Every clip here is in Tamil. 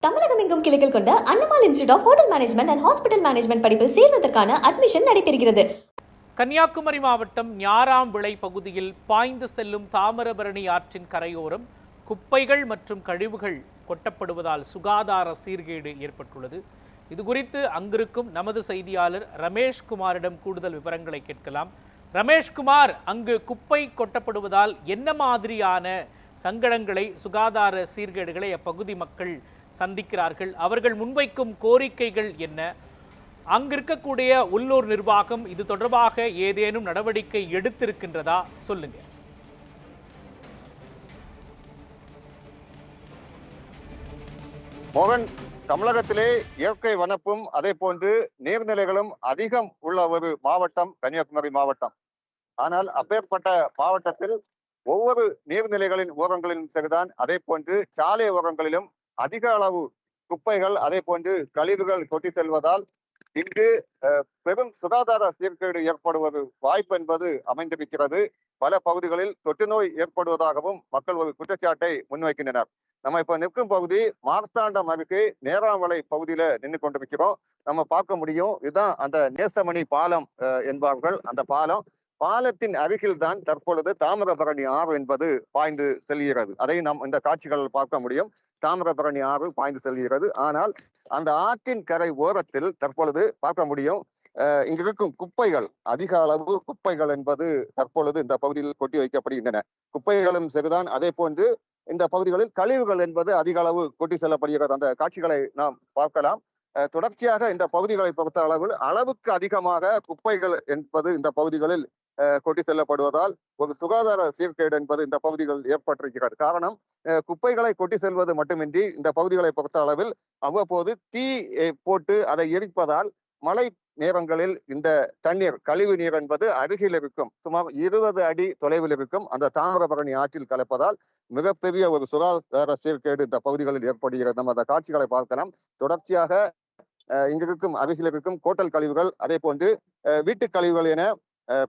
தமிழகம் எங்கும் கிளைகள் கொண்ட அண்ணமால் institute of hotel management and hospital management படிப்பில் சேர்வதற்கான அட்மிஷன் நடைபெறுகிறது. கன்னியாகுமரி மாவட்டம் ஞாராம்பிளை பகுதியில் பாய்ந்து செல்லும் தாமிரபரணி ஆற்றின் கரையோரம் குப்பைகள் மற்றும் கழிவுகள் கொட்டப்படுவதால் சுகாதார சீர்கேடு ஏற்பட்டுள்ளது. இதுகுறித்து அங்கிருக்கும் நமது செய்தியாளர் ரமேஷ்குமாரிடம் கூடுதல் விவரங்களை கேட்கலாம். ரமேஷ்குமார், அங்கு குப்பை கொட்டப்படுவதால் என்ன மாதிரியான சங்கடங்களை, சுகாதார சீர்கேடுகளை அப்பகுதி மக்கள் சந்திக்கிறார்கள்? அவர்கள் முன்வைக்கும் கோரிக்கைகள் என்ன? அங்கிருக்கக்கூடிய உள்ளூர் நிர்வாகம் இது தொடர்பாக ஏதேனும் நடவடிக்கை எடுத்திருக்கின்றதா? சொல்லுங்க. மோகன், தமிழகத்திலே இயற்கை வனப்பும் அதே போன்று நீர்நிலைகளும் அதிகம் உள்ள ஒரு மாவட்டம் கன்னியாகுமரி மாவட்டம். ஆனால் அப்பேற்பட்ட மாவட்டத்தில் ஒவ்வொரு நீர்நிலைகளின் ஓரங்களிலும் சரிதான், அதே போன்று சாலை ஓரங்களிலும் அதிக அளவு குப்பைகள் அதே போன்று கழிவுகள் கொட்டி செல்வதால் இங்கு பெரும் சுகாதார சீர்கேடு ஏற்படுவது வாய்ப்பு என்பது அமைந்திருக்கிறது. பல பகுதிகளில் தொற்று நோய் ஏற்படுவதாகவும் மக்கள் ஒரு குற்றச்சாட்டை முன்வைக்கின்றனர். நம்ம இப்ப நிற்கும் பகுதி மார்த்தாண்டம் அருகே நேராமலை பகுதியில நின்று கொண்டிருக்கிறோம். நம்ம பார்க்க முடியும், இதுதான் அந்த நேசமணி பாலம் என்பார்கள். அந்த பாலத்தின் அருகில் தான் தற்பொழுது தாமிரபரணி ஆறு என்பது பாய்ந்து செல்கிறது. அதை நாம் இந்த காட்சிகள் பார்க்க முடியும். தாமிரபரணி ஆறு பாய்ந்து செல்கிறது. ஆனால் அந்த ஆற்றின் கரை ஓரத்தில் தற்பொழுது பார்க்க முடியும், இங்க இருக்கும் குப்பைகள், அதிக அளவு குப்பைகள் என்பது தற்பொழுது இந்த பகுதியில் கொட்டி வைக்கப்படுகின்றன. குப்பைகளும் சரிதான், அதே போன்று இந்த பகுதிகளில் கழிவுகள் என்பது அதிக அளவு கொட்டி செல்லப்படுகிறது. அந்த காட்சிகளை நாம் பார்க்கலாம். தொடர்ச்சியாக இந்த பகுதிகளை பொறுத்த அளவுக்கு அதிகமாக குப்பைகள் என்பது இந்த பகுதிகளில் கொட்டி செல்லப்படுவதால் ஒரு சுகாதார சீர்கேடு என்பது இந்த பகுதிகளில் ஏற்பட்டிருக்கிறது. காரணம், குப்பைகளை கொட்டி செல்வது மட்டுமின்றி இந்த பகுதிகளை பொறுத்த அளவில் அவ்வப்போது தீ போட்டு அதை எரிப்பதால் மழை நேரங்களில் இந்த தண்ணீர், கழிவு நீர் என்பது அருகில் இருக்கும், சுமார் 20 அடி தொலைவில் இருக்கும் அந்த தாமிரபரணி ஆற்றில் கலப்பதால் மிகப்பெரிய ஒரு சுகாதார சீர்கேடு இந்த பகுதிகளில் ஏற்படுகிறது. நம்ம அந்த காட்சிகளை பார்க்கலாம். தொடர்ச்சியாக இங்கிருக்கும் அருகில் இருக்கும் கோட்டல் கழிவுகள், அதே போன்று வீட்டு கழிவுகள் என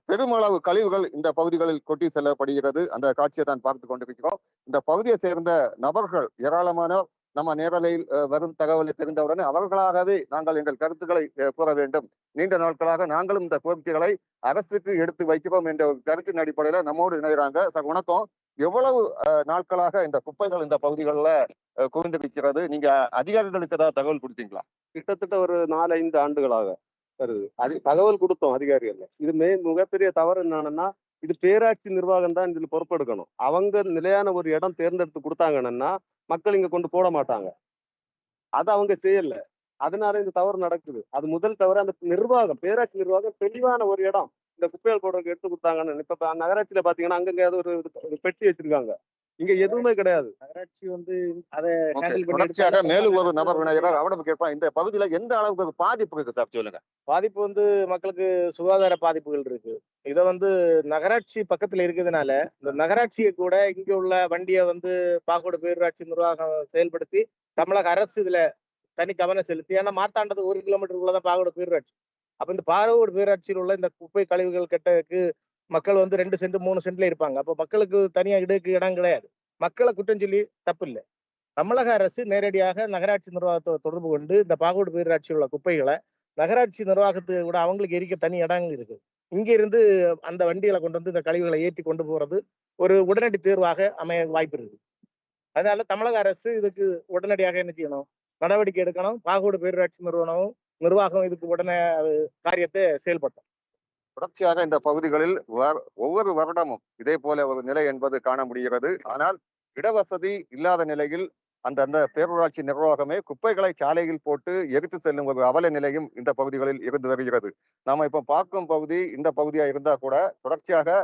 பெருமளவு கழிவுகள் இந்த பகுதிகளில் கொட்டி செல்லப்படுகிறது. அந்த காட்சியை தான் பார்த்து கொண்டிருக்கிறோம். இந்த பகுதியை சேர்ந்த நபர்கள் ஏராளமான நம்ம நேரலையில் வரும் தகவலை தெரிந்தவுடனே அவர்களாகவே நாங்கள் எங்கள் கருத்துக்களை கூற வேண்டும், நீண்ட நாட்களாக நாங்களும் இந்த கோரிக்கைகளை அரசுக்கு எடுத்து வைக்கிறோம் என்ற ஒரு கருத்தின் அடிப்படையில நம்மோடு இணைகிறாங்க. சார் வணக்கம். எவ்வளவு நாட்களாக இந்த குப்பைகள் இந்த பகுதிகளில் குவிந்திருக்கிறது? நீங்க அதிகாரிகளுக்கு ஏதாவது தகவல் கொடுத்தீங்களா? கிட்டத்தட்ட ஒரு 4-5 ஆண்டுகளாக வருது. தகவல் கொடுத்தோம் அதிகாரிகள். இது மிகப்பெரிய தவறு என்னன்னா, இது பேராட்சி நிர்வாகம் தான் இதுல பொறுப்பெடுக்கணும். அவங்க நிலையான ஒரு இடம் தேர்ந்தெடுத்து கொடுத்தாங்கன்னா மக்கள் இங்க கொண்டு போட மாட்டாங்க. அதை அவங்க செய்யல. அதனால இந்த தவறு நடக்குது. அது முதல் தவறு. அந்த நிர்வாகம், பேராட்சி நிர்வாகம் தெளிவான ஒரு இடம் இந்த குப்பைகள் போடுறதுக்கு எடுத்து கொடுத்தாங்கன்னு. இப்ப நகராட்சியில பாத்தீங்கன்னா அங்கங்க ஒரு பெட்டி வச்சிருக்காங்க. இங்க எதுவுமே கிடையாது. நகராட்சி அதை தொடர்ச்சியாக மேலும் ஒரு நபர் விநாயகர் அவடம் கேட்பான். இந்த பகுதியில எந்த அளவுக்கு பாதிப்பு இருக்கு சார், சொல்லுங்க. பாதிப்பு மக்களுக்கு சுகாதார பாதிப்புகள் இருக்கு. இதை நகராட்சி பக்கத்துல இருக்கிறதுனால இந்த நகராட்சியை கூட இங்க உள்ள வண்டியை பாக்கோடு பேரூராட்சி நிர்வாகம் செயல்படுத்தி தமிழக அரசு இதுல தனி கவனம் செலுத்தி, ஏன்னா மார்த்தாண்டது 1 கிலோமீட்டருக்குள்ளதான் பாகோடு பேரூராட்சி. அப்ப இந்த பாகோடு பேரூராட்சியில் உள்ள இந்த குப்பை கழிவுகள் கெட்டதுக்கு மக்கள் 2 சென்ட் 3 சென்ட்ல இருப்பாங்க. அப்ப மக்களுக்கு தனியா இடம் கிடையாது. மக்களை குற்றம் சொல்லி தப்பு இல்லை. தமிழக அரசு நேரடியாக நகராட்சி நிர்வாகத்தை தொடர்பு கொண்டு இந்த பாகோடு பேரூராட்சியில் உள்ள குப்பைகளை நகராட்சி நிர்வாகத்துக்கு கூட அவங்களுக்கு எரிக்க தனி இடம் இருக்கு. இங்க இருந்து அந்த வண்டிகளை கொண்டு இந்த கழிவுகளை ஏற்றி கொண்டு போறது ஒரு உடனடி தேர்வாக அமைய வாய்ப்பு இருக்கு. அதனால தமிழக அரசு இதுக்கு உடனடியாக என்ன செய்யணும், நடவடிக்கை எடுக்கணும். பாகோடு பேரூராட்சி நிர்வாகம் இதுக்கு உடனே காரியத்தை செயல்படுத்தும். தொடர்ச்சியாக இந்த பகுதிகளில் ஒவ்வொரு வருடமும் இதே போல ஒரு நிலை என்பது காண முடிகிறது. ஆனால் இடவசதி இல்லாத நிலையில் அந்த பேரூராட்சி நிர்வாகமே குப்பைகளை சாலையில் போட்டு எரித்து செல்லும் ஒரு அவல நிலையும் இந்த பகுதிகளில் இருந்து வருகிறது. நாம இப்ப பார்க்கும் பகுதி இந்த பகுதியா இருந்தா கூட தொடர்ச்சியாக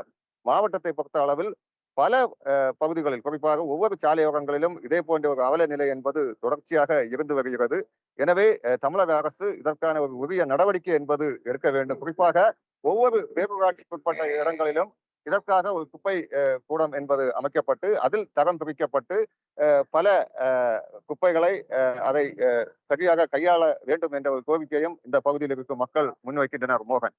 மாவட்டத்தை பொறுத்த அளவில் பல பகுதிகளில், குறிப்பாக ஒவ்வொரு சாலையோரங்களிலும் இதே போன்ற ஒரு அவல நிலை என்பது தொடர்ச்சியாக இருந்து வருகிறது. எனவே தமிழக அரசு இதற்கான ஒரு உரிய நடவடிக்கை என்பது எடுக்க வேண்டும். குறிப்பாக ஒவ்வொரு பேரூராட்சிக்குட்பட்ட இடங்களிலும் இதற்காக ஒரு குப்பை கூடம் என்பது அமைக்கப்பட்டு அதில் தரம் பிரிக்கப்பட்டு பல குப்பைகளை அதை சரியாக கையாள வேண்டும் என்ற ஒரு கோரிக்கையும் இந்த பகுதியில் இருக்கும் மக்கள் முன்வைக்கின்றனர். மோகன்.